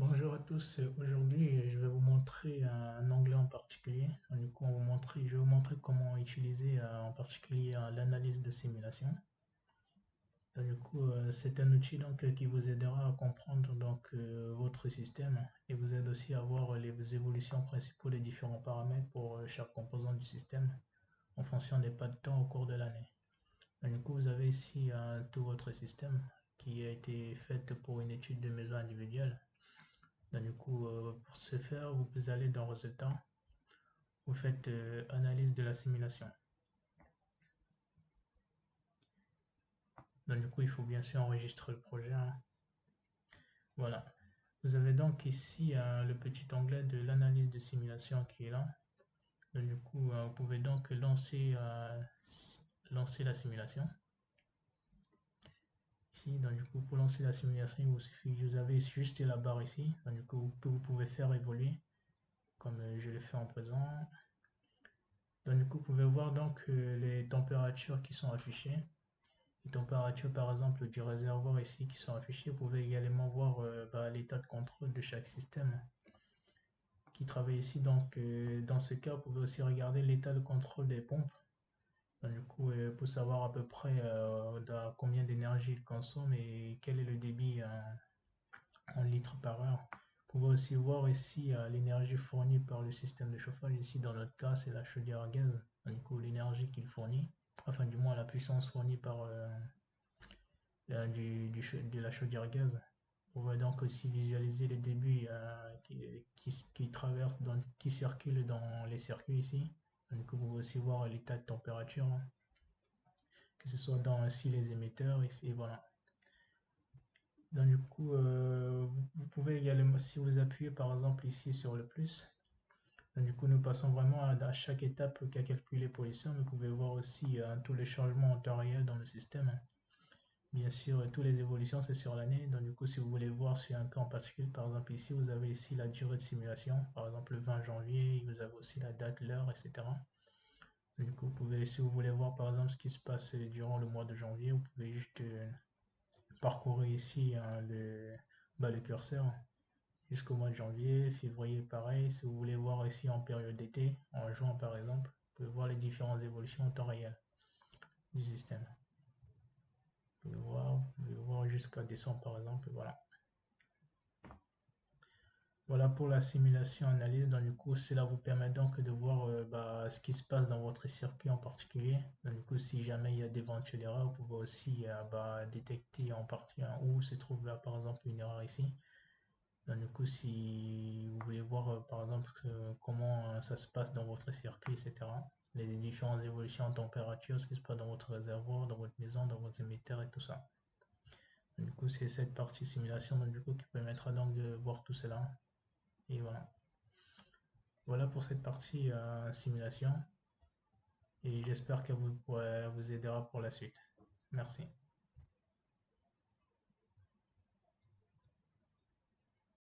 Bonjour à tous. Aujourd'hui, je vais vous montrer un onglet en particulier. Du coup, je vais vous montrer comment utiliser en particulier l'analyse de simulation. Du coup, c'est un outil qui vous aidera à comprendre votre système et vous aide aussi à voir les évolutions principaux des différents paramètres pour chaque composant du système en fonction des pas de temps au cours de l'année. Du coup, vous avez ici tout votre système qui a été fait pour une étude de maison individuelle. Du coup, pour ce faire, vous allez dans Résultats, vous faites Analyse de la simulation. Du coup, il faut bien sûr enregistrer le projet, hein. Voilà. Vous avez donc ici le petit onglet de l'analyse de simulation qui est là. Du coup, vous pouvez donc lancer la simulation. Ici, du coup, pour lancer la simulation, vous avez juste la barre ici, du coup, que vous pouvez faire évoluer, comme je le fais en présent. Du coup, vous pouvez voir les températures qui sont affichées. Les températures, par exemple, du réservoir ici qui sont affichées. Vous pouvez également voir l'état de contrôle de chaque système qui travaille ici. Dans ce cas, vous pouvez aussi regarder l'état de contrôle des pompes. Du coup, pour savoir à peu près combien d'énergie il consomme et quel est le débit en litres par heure. Vous pouvez aussi voir ici l'énergie fournie par le système de chauffage. Ici, dans notre cas, c'est la chaudière à gaz. Du coup, l'énergie qu'il fournit, enfin du moins la puissance fournie par de la chaudière gaz. On va donc aussi visualiser les débits qui circulent dans les circuits ici. Donc, vous pouvez aussi voir l'état de température, hein, que ce soit dans ici les émetteurs ici, et voilà. Du coup, vous pouvez également, si vous appuyez par exemple ici sur le plus, du coup, nous passons vraiment à chaque étape qu'a calculé Polisson. Vous pouvez voir aussi tous les changements en temps réel dans le système. Bien sûr, toutes les évolutions, c'est sur l'année. Du coup, si vous voulez voir sur un cas en particulier, par exemple ici, vous avez ici la durée de simulation. Par exemple, le 20 janvier, vous avez aussi la date, l'heure, etc. Du coup, vous pouvez, si vous voulez voir par exemple ce qui se passe durant le mois de janvier, vous pouvez juste parcourir ici le curseur jusqu'au mois de janvier, février, pareil. Si vous voulez voir ici en période d'été, en juin par exemple, vous pouvez voir les différentes évolutions en temps réel du système. Vous pouvez voir jusqu'à décembre par exemple, voilà. Voilà pour la simulation analyse. Du coup, cela vous permet donc de voir ce qui se passe dans votre circuit en particulier. Du coup, si jamais il y a d'éventuelles erreurs, vous pouvez aussi détecter en partie où se trouve par exemple une erreur ici. Du coup, si vous voulez voir par exemple comment ça se passe dans votre circuit, etc. Les différentes évolutions en température, ce qui se passe dans votre réservoir, dans votre maison, dans vos émetteurs et tout ça. Du coup, c'est cette partie simulation qui permettra donc de voir tout cela. Et voilà. Voilà pour cette partie simulation et j'espère qu'elle vous aidera pour la suite. Merci.